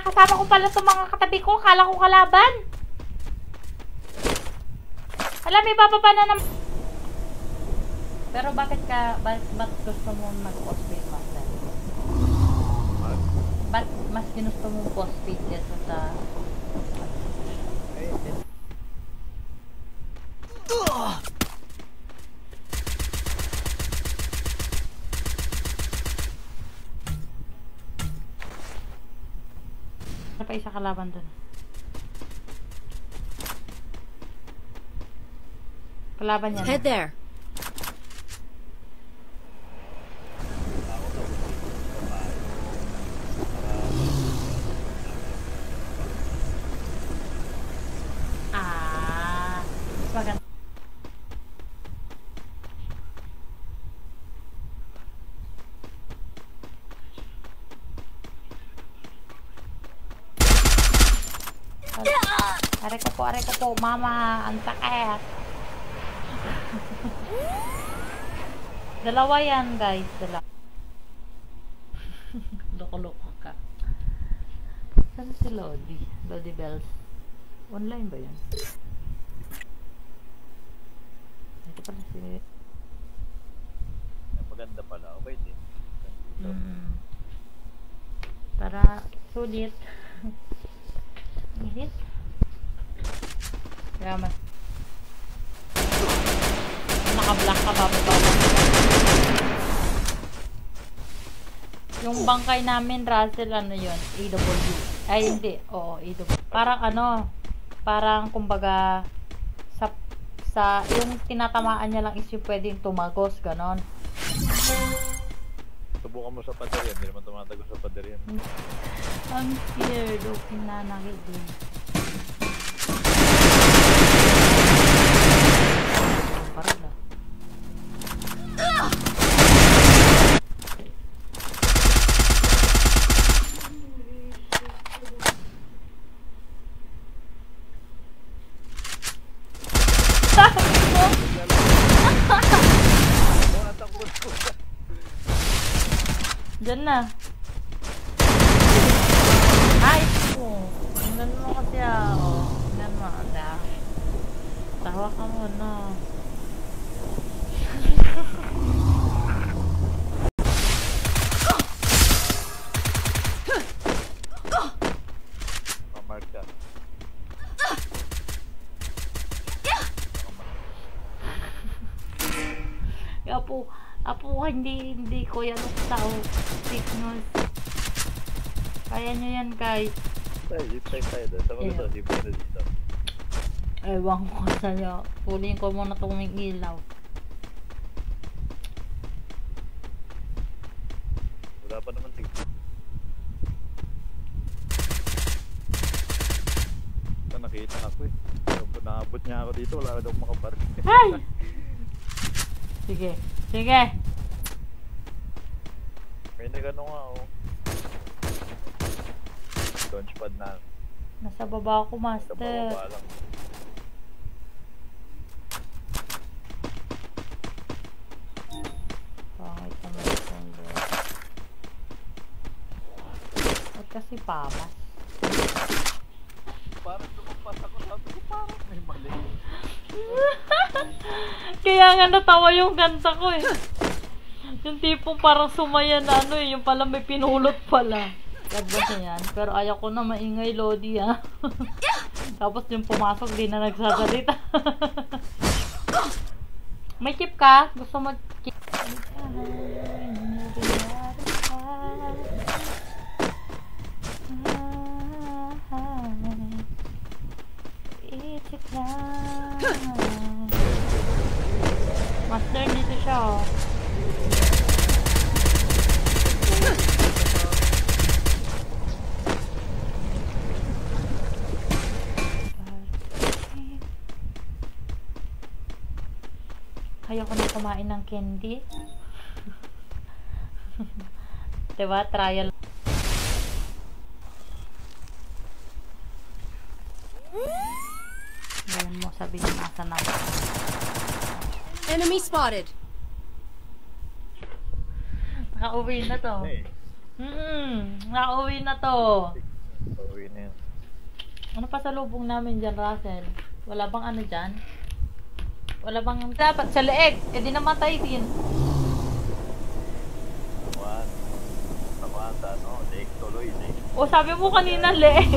kasama ko pala itong mga katabi ko. Akala ko kalaban. Alam, may bababa na naman. Pero bakit gusto mo mag-postpaid, Master? Ba't mas ginusto mong postpaid kesa sa... Ano pa isa kalaban dun? Kalaban yan. Head there. Maganda. Aray ko po, mama, ang sakit. Dalawa yan, guys. Dalawa. Loko-loko ka. Saan si Lodi? Lodi Bells. Online ba yan? Ito pala si... Maganda pala. Okay din. Para sulit. Hit. Kaya mas... Naka-block ka bababa. Yung bangkay namin, Russell, ano yun? AW. Ay, hindi. Oo, AW. Parang ano, parang kumbaga sa yung tinatamaan niya lang is yung pwedeng tumagos, ganon. Subukan mo sa pader yan. Hindi naman tumatagos sa pader yan. I'm scared. Okay na, nakikid. Parang na. Diyan na. Ay! Tingnan mo kasi ako. Tingnan mo. Tawa ka muna. Mamark ka. Apo, hindi ko yan tao. Signals. Kaya nyo yan, guys. Tayo doon. Sama ko to. Di ba na dito? Ewan ko sa'yo. Pulin ko muna itong may ilaw. Wala pa naman tigil. Ito, nakita ako eh. Naabot niya ako dito. Wala na daw makapark. Ay! Sige. Sige! May nagano nga oh. Launchpad na. Nasa baba ako, Master. Nasa baba lang. Pangit naman itong doon. At kasi pamas. Parang lumagpas ako. Sabi ko parang may mali. Kaya nga natawa yung ganda ko eh. Yung tipong parang sumaya na ano eh. Yung pala may pinulot pala. Ganda niya yan. Pero ayaw ko na maingay, Lodi ha. Tapos yung pumasok di na nagsasalita. May chip ka? Gusto mag-chip? Master, dito siya oh. Ayaw ko na kumain ng candy. Diba? Trial. Ngayon mo sabihin nasa na. Enemy spotted. Nakauwi na to. Nakauwi na to. Pauwi na yan. Ano pa sa lubong namin dyan, Russell? Wala bang ano dyan? Wala bang dapat sa leeg? Eh di namatay din. Tamaan. Tamaan sa ano, leeg tuloy, leeg. O sabi mo kanina leeg.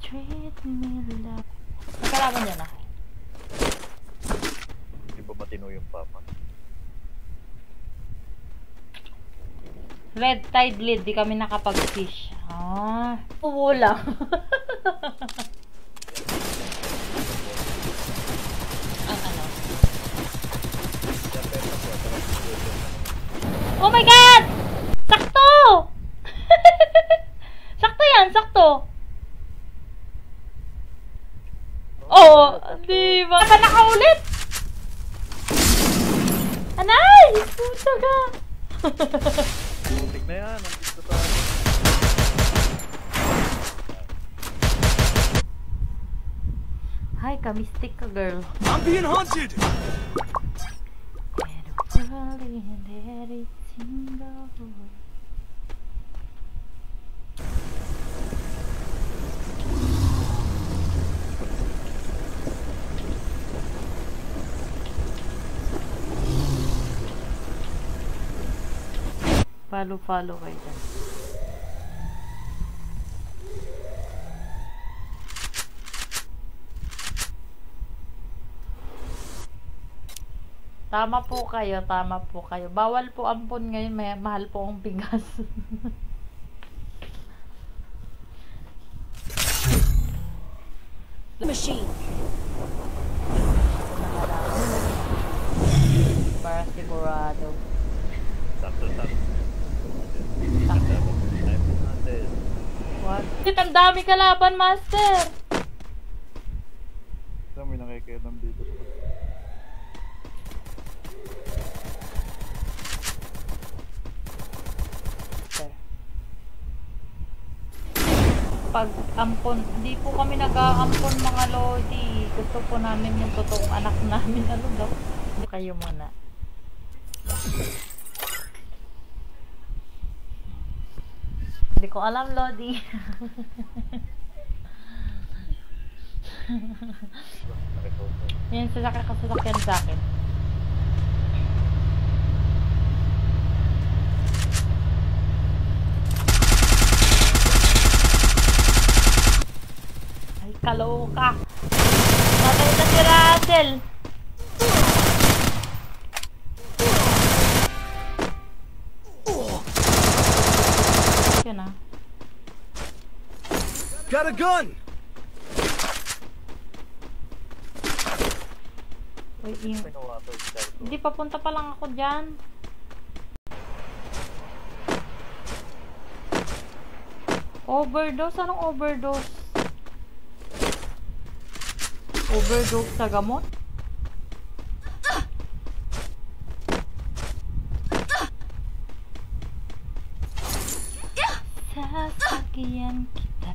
Treat me love. Nagkalaban dyan ah. Di ba matino yung papa? Red tide lead, di kami nakapag-fish. Ah, wala. Ang ano? Oh my God! Sakto! Sakto yan, sakto. Oo, di ba? Saan nakaulit? Anay! Puta ka! Butik na yan, nandito sa akin. Hi, kamistik ka, girl. I'm being hunted! Follow kayo dyan. Tama po kayo, tama po kayo. Bawal po ampon ngayon, may mahal po ang bigas. Machine. Para sigurado. Sakto. What? Shit, ang dami kalaban, master! Ito, may nakikialam dito. Pag ampon, hindi po kami nag-aampon mga lodi. Gusto po namin yung totoong anak namin. Ano daw? Kayo muna. Hindi ko alam, lodi. Yan, sasakyan sa akin. Ay, kaloka. Patay na si Russell. Yun ah. Got a gun! Wait, yung... Pinuwato yung dito. Hindi, papunta pa lang ako dyan. Overdose? Anong overdose? Overdose sa gamot? Sasakyan kita.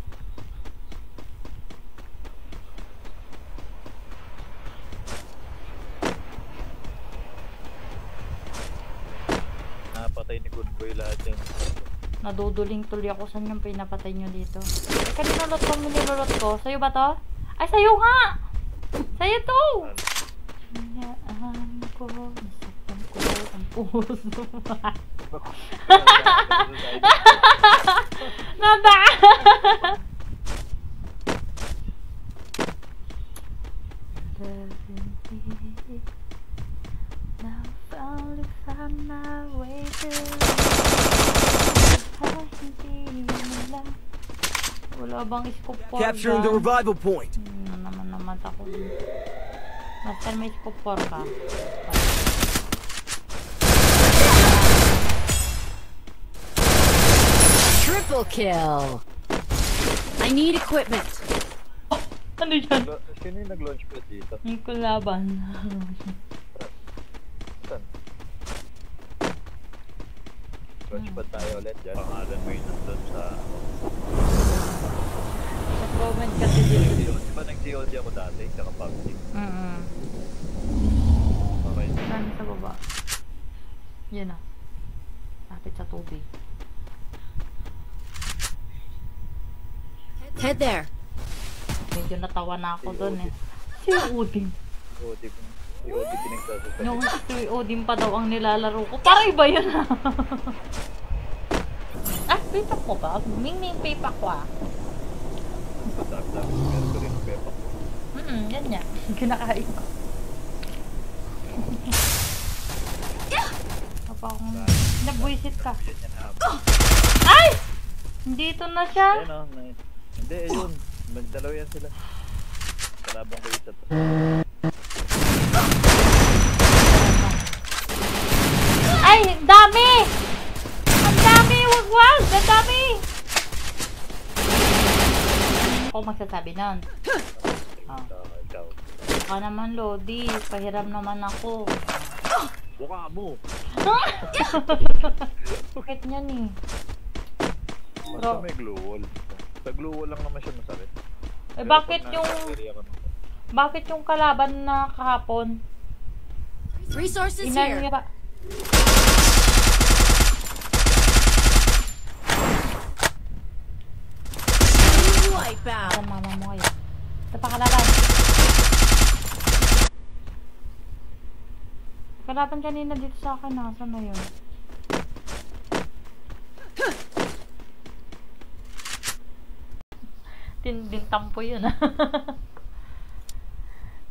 Napatay ni Good Boy lahat yan. Naduduling tuloy ako. Saan yung pinapatay nyo dito? Eh, kanina lot ko, minilolot ko. Sa'yo ba to? Ay, sa'yo nga! Sa'yo to! Hinaan ko, nasaktan ko ang puso. Naba! Now finally found my way to wala bang scoop for Capturing the revival point. naman ako. Master, may scoop for ka. Triple kill. I need equipment. Ano yan? Sino yung nag-launch pad dito? Yung kulaban. Saan? Launch pad tayo ulit dyan. Pangalan mo yun nandun sa... Nag-comment kasi dito. Di ba nag-COD ako dati? Tsaka PUBG. Galing sa baba. Yun na. Lapit sa tubig. Head there. Medyo natawa na ako doon eh. Si Odin. Odin. Si Odin pinagsasasabi. Yung si Odin pa daw ang nilalaro ko. Parang iba yun ah. Pipak mo ba? Ming pipak ko ah. Sarap-sarap. Meron ko rin pepak. Yan niya. Kinakain ko. Papa akong... Nabwisit ka. Yan yan na. Ay! Dito na siya. Ayun o. Hindi, ayun. Nagdalaw yan sila. Kalabang ko isa to. Ay! Ang dami! Ang dami! Wag! Ang dami! Ako magsasabi nun. Ikaw. Baka naman, Lodi. Pahiram naman ako. Buka mo! Bakit niyan eh? Basta may glue wall. Sa glue wall lang naman siya masakit. Eh bakit yung... Bakit yung kalaban na kahapon? Resources Inan here. niya ba? Wipe out. Ang mama mo ngayon. Ito pa kalaban. Kalaban kanina dito sa akin. Nasaan na yun? Tinding tampo yun ah.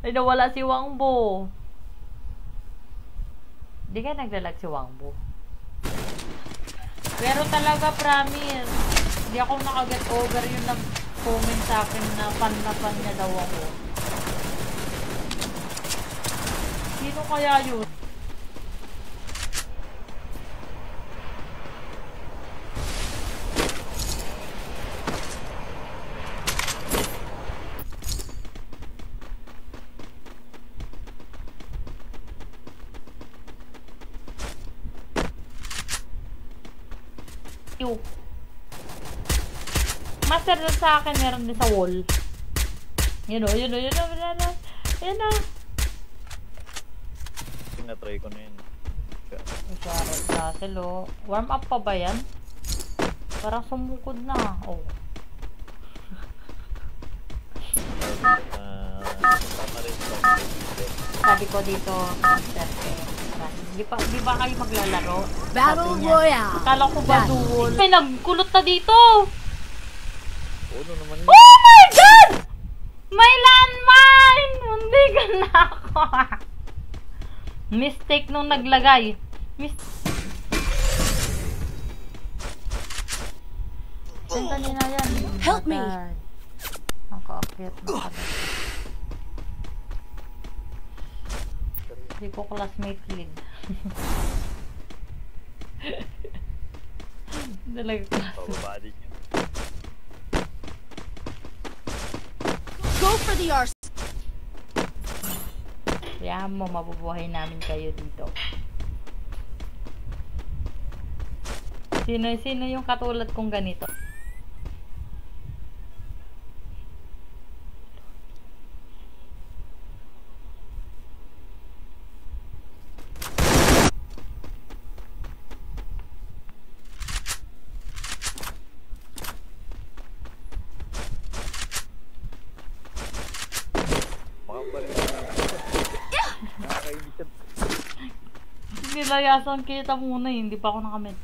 Ay nawala si Wangbo. Di ka naglalag si Wangbo. Pero talaga promise, di ako nakaget over yung nag-comment sa akin na fan niya daw ako. Sino kaya yun? Master doon sa akin, meron din sa wall. Yun o, yun o, yun o, yun o, yun o. Tinatry ko na yun. Charot Russell o. Warm up pa ba yan? Parang sumukod na. Oh. Tama rin sa Sabi ko dito, Master di ba kayo maglalaro? Battle Sabi niya. Royale. Akala ko ba duel? May nagkulot na dito! Uno naman yun. Oh my God! May landmine! Hindi ka na ako. Mistake nung naglagay. Senta niya na yan. Help me. Ang kaakyat na pala. Hindi ko classmate lead. Talaga class. Pababa din yun. Go for the arse. Kaya mo, mabubuhay namin kayo dito. Sino yung katulad kong ganito? Nilayasan kita muna eh. Hindi pa ako nakamit.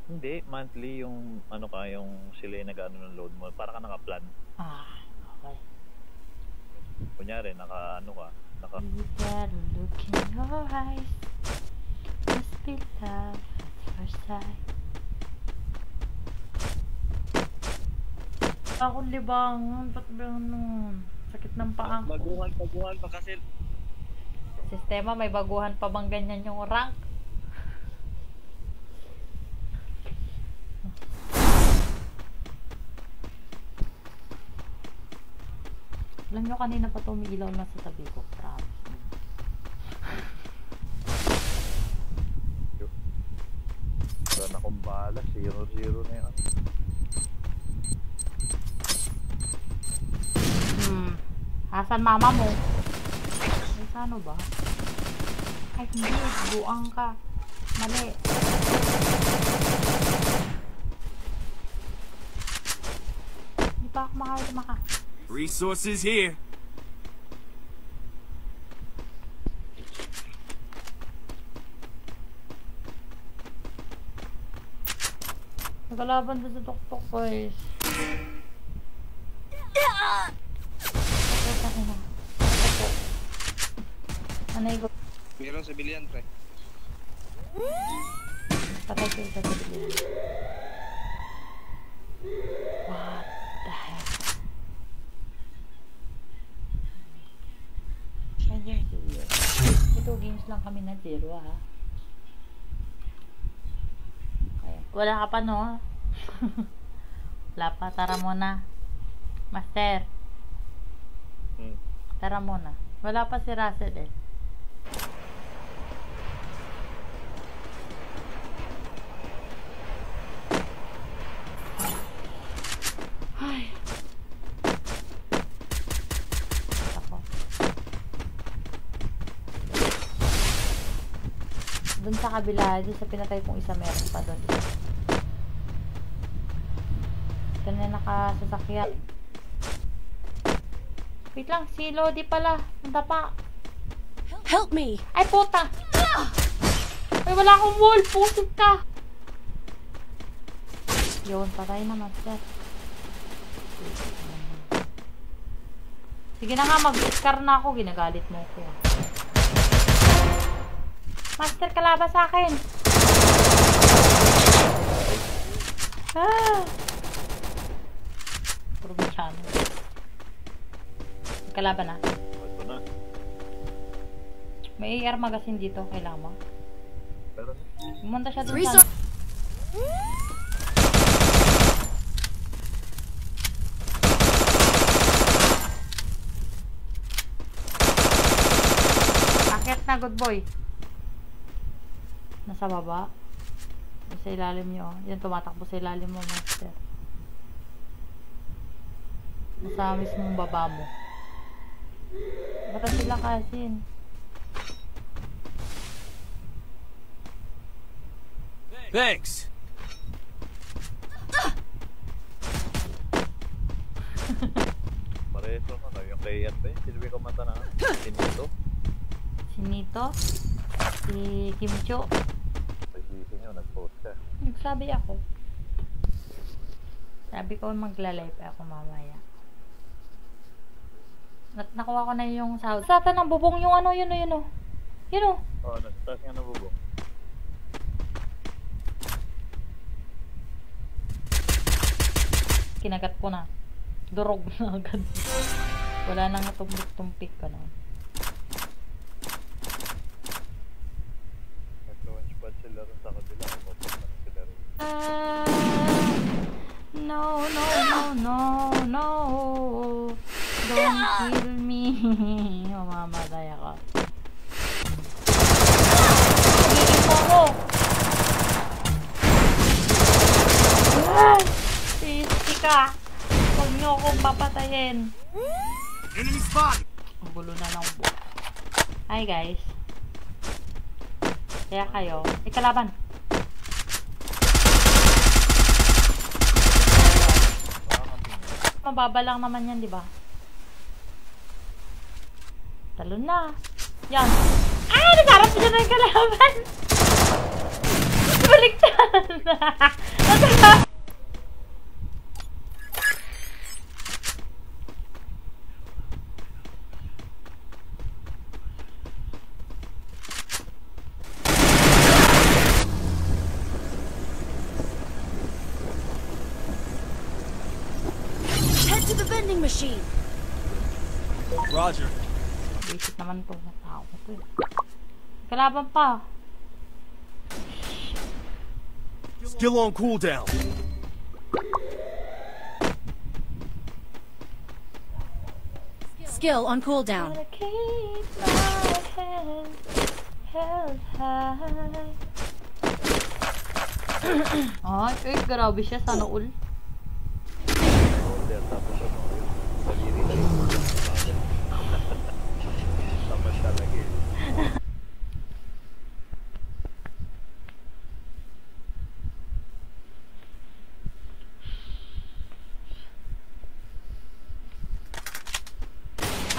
Hindi, monthly yung ano ka, yung sila yung nag-ano ng load mo. Para ka naka-plan. Okay. Kunyari, naka-ano ka. You better look in your eyes. Must be love at first sight. Akong libangan. Ba't ba nun? Sakit ng paa ko. Baguhan pa kasi. Sistema, may baguhan pa bang ganyan yung rank? Alam nyo, kanina pa tumilaw na sa tabi ko. Promise. Wala na akong bala. 0-0 na yun. Asan mama mo? Ano ba? Ay, hindi. Buang ka. Mali. Hindi pa ako maka. Resources here. Nagalaban doon sa tuktok, guys. Anay ko. Meron civilian, pre. Patay ko sa civilian. What the heck? Ganyan serious. Ito games lang kami na 0 ha. Okay. Wala ka pa no? Wala pa. Tara muna. Master. Tara muna. Wala pa si Russell eh. Ay. Ako. Doon sa kabila, doon sa pinatay kong isa, meron pa doon. Ito na nakasasakyan. Wait lang, si Lodi pala. Ang tapa. Help me! Ay, puta! Ay, wala akong wall. Pusod ka. Yun, patay na, master. Sige na nga, mag-scar na ako. Ginagalit mo ko. Master, kalaban sa akin. Ah! Probinsyano. Kalaban na. Ito na. May AR magazine dito. Kailangan mo. Pero Pumunta siya dun sa... Akit na, good boy. Nasa baba. Sa ilalim nyo. Yan, tumatakbo sa ilalim mo, master. Nasa mismong baba mo. Bata sila kasin. Thanks. pareho ano, yung kay Ante. Sino ba yung kumanta na? Sinito? Si Nito. Si Kimcho. Pag-isip nyo, nag-post ka. Nagsabi ako. Sabi ko magla-live ako mamaya. Nakuha ko na yung sahod. Sata ng bubong yung ano, yun o, yun o. Yun o. Oo, nasa nga na bubong. Kinagat ko na. Durog na agad. Wala nang tumpik-tumpik ka na. Nag-launch pad sila rin sa kabila. Pupunta na sila rin. No, no, no, no, no. Don't kill me. Mamamatay ako. Higigin mo ako. Ay! Pisti ka. Huwag niyo akong papatayin. Enemy spotted. Ang gulo na ng buwan. Hi guys. Kaya kayo. Ikalaban. Mababa lang naman yan, di ba? Talon na. Yan. Ah! Nagharap siya na yung kalaban. Baliktad. Nagharap. Head to the vending machine. Roger. Basic naman to. Tao ko to. Kalaban pa. Skill on cooldown. Skill on cooldown. Gotta keep my head held high. Ay, grabe siya. Sana all. Order, tapos ano, yung daliri-daliri. Tapos talaga eh.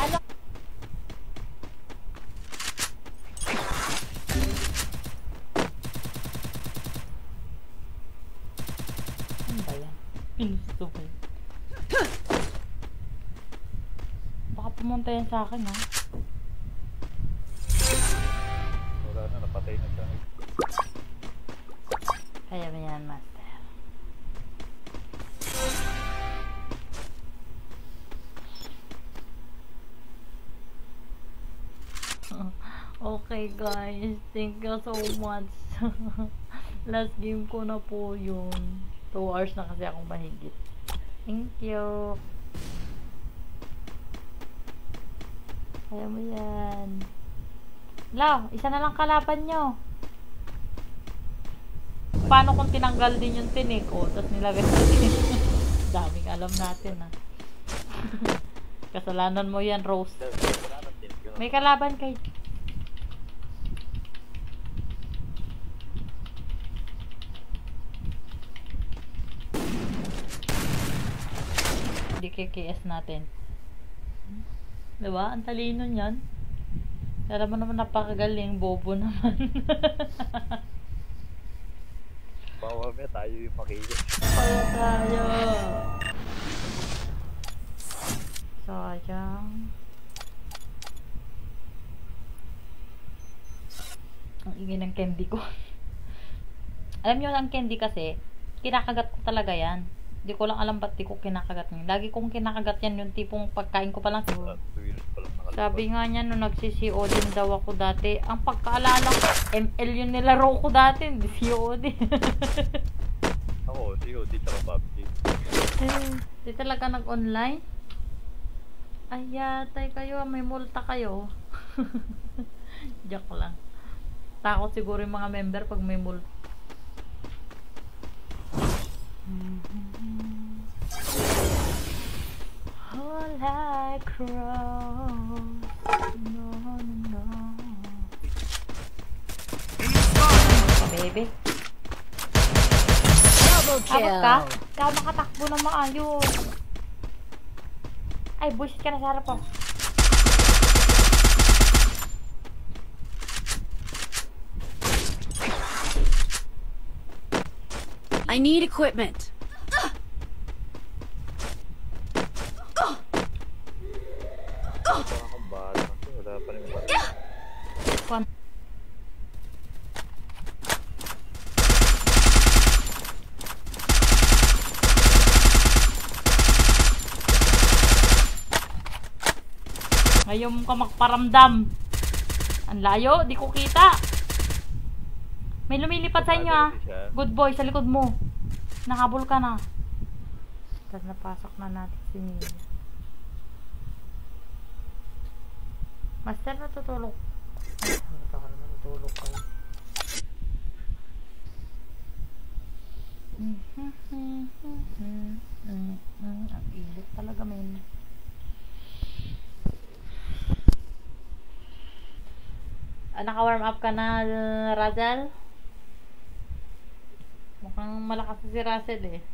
Ano? Ano ba yan? Pinusto ko. Baka pumunta yan sa akin, ha? Wala na, napatay na siya. Kaya ba yan, master? Okay guys, thank you so much. Last game ko na po yun. 2 hours na kasi akong mahigit. Thank you. Kaya mo yan. La, isa na lang kalaban nyo. Paano kung tinanggal din yung tinik ko, tapos nilagay sa tinik? Daming alam natin, ha. Kasalanan mo yan, Rose. May kalaban kay... Hindi KKS natin. Diba? Ang talino niyan. Alam mo naman napakagaling. Bobo naman. Bawa mo tayo yung makilit. Kaya tayo. Sayang. Ang ingay ng candy ko. Alam nyo, ang candy kasi, kinakagat ko talaga yan. Hindi ko lang alam ba't di ko kinakagat yan. Lagi kong kinakagat yan, yung tipong pagkain ko pa lang. 2 years pa lang nakalipas. Sabi nga niya, nung nagsi-COD daw ako dati, ang pagkaalala ko, ML yung nilaro ko dati, hindi COD. Ako, COD tsaka PUBG. Di talaga nag-online? Ay, yatay kayo, may multa kayo. Joke lang. Takot siguro yung mga member pag may multa. All I cross, no, no. Baby. Double Abot kill. ka? Ikaw makatakbo na maayos. Ay, bullshit ka na sa harap ko. I need equipment. Wala akong bahala kasi wala pa rin bahala. Kwan. Ngayon ka magparamdam. Ang layo, di ko kita. May lumilipad sa inyo, ah. Good boy, sa likod mo. Nakabol ka na. Tapos napasok na natin si Mia. Master, natutulog. Ay, natutulog ka. Ang ilit talaga, men. Naka-warm up ka na, Razel? Mukhang malakas si Russell eh.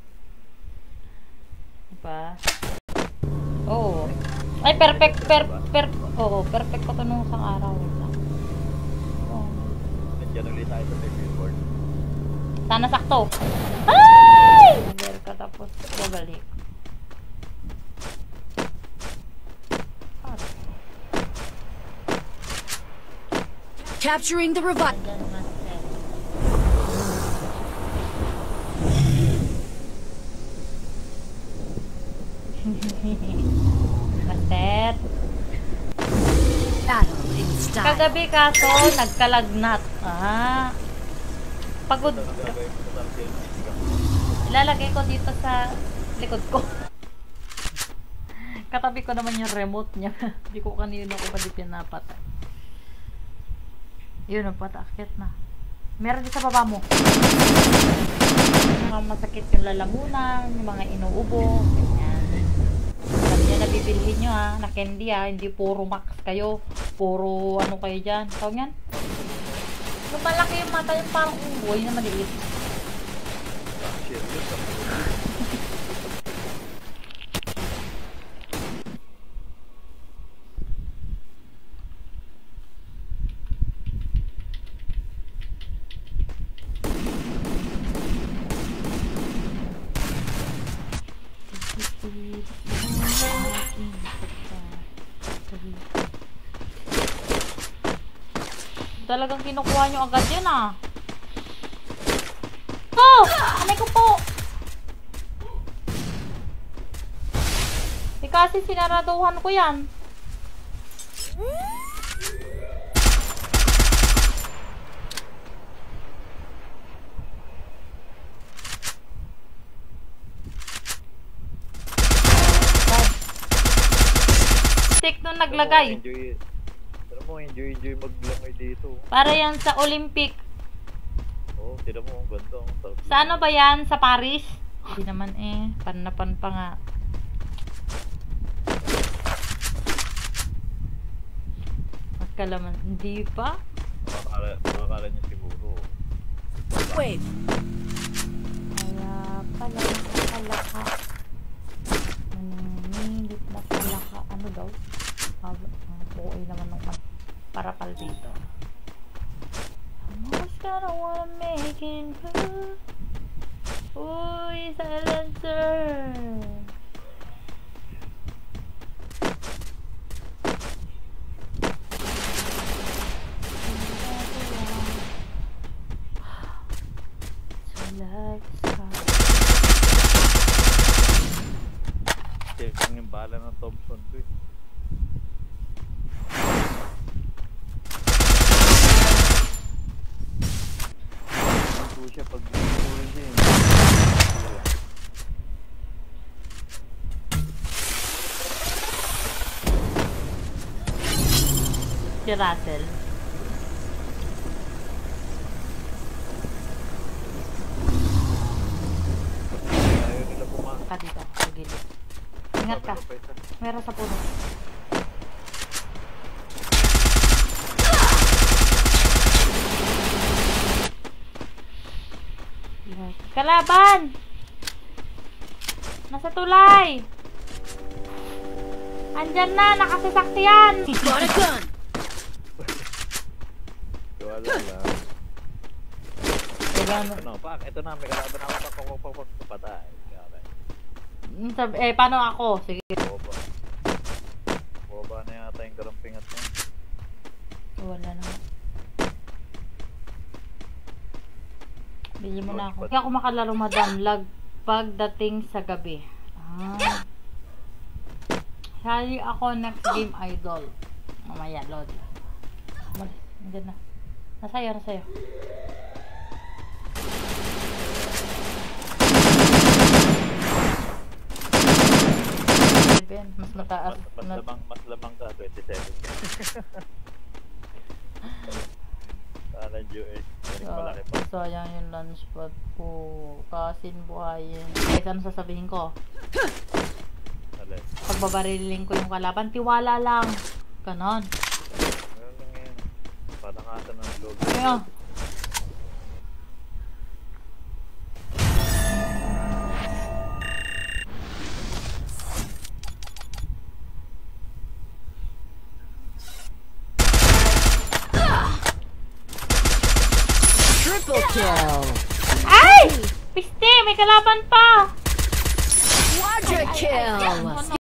Diba? Oo. Ay, perfect ko to nung isang araw. Oo. Nandiyan ulit tayo sa billboard. Sana sakto. Ay! Nag-air ka tapos babalik. Capturing the revive. Ayan, master. Master. Battle in style. Kagabi kaso, nagkalagnat. Ah. Pagod. Ito nagagawin ko sa thumbnail. Ilalagay ko dito sa likod ko. Katabi ko naman yung remote niya. Hindi ko kanino ko pa di pinapatay. Yun, patakit na. Meron din sa baba mo. Yung mga masakit yung lalamunan, yung mga inuubo, ganyan. Sabi niya nabibilhin nyo ha, na candy ha, hindi puro max kayo. Puro ano kayo dyan. Tawag yan? Yung malaki yung mata, yung parang unggoy na maliit. Serious ako. Talagang kinukuha nyo agad yun ah. Oh! Anay ko po! Eh kasi sinaraduhan ko yan. Stick nung naglagay. Tira mo, enjoy maglangoy dito. Para yan sa Olympic. Oo, tira mo, ang ganda. Sa ano ba yan? Sa Paris? Hindi naman eh. Pan pa nga. Magkalaman. Hindi pa? Makakala niya siguro. Wait. Kaya pala nakalaka. Nangingilit na pala ka. Ano daw? Buoy naman nung parapal dito. I'm always gonna wanna make it good. Uy, silencer. Check yung bala ng Thompson ko eh. Ito siya pag nagpulin siya eh. Si Russell. Ayaw nila pumasok. Ka dito, sa gilid. Ingat ka. Meron sa puno. Kalaban! Nasa tulay! Andyan na, nakasasakyan! Got a gun. Wala lang. Ano, pak, ito na, may kalaban ako patay. Paano ako? Sige. Baba na yata yung karampingat na. Wala na. Bili mo na ako. Hindi ako makalaro madam. Lag pagdating sa gabi. Sali ako next game idol. Mamaya, load. Nandiyan na. Nasa'yo, nasa'yo. Mas mataas. Mas lamang ka, 27. Sana Joey. Malaki pa. Sayang yung lunch pad ko. Kasin buhayin. Guys, ano sasabihin ko? Alay. Pagbabariling ko yung kalaban, tiwala lang. Ganon. Meron lang yan. Patakasan ng loob. Kaya. Triple kill. Ay! Piste! May kalaban pa! Quadra kill.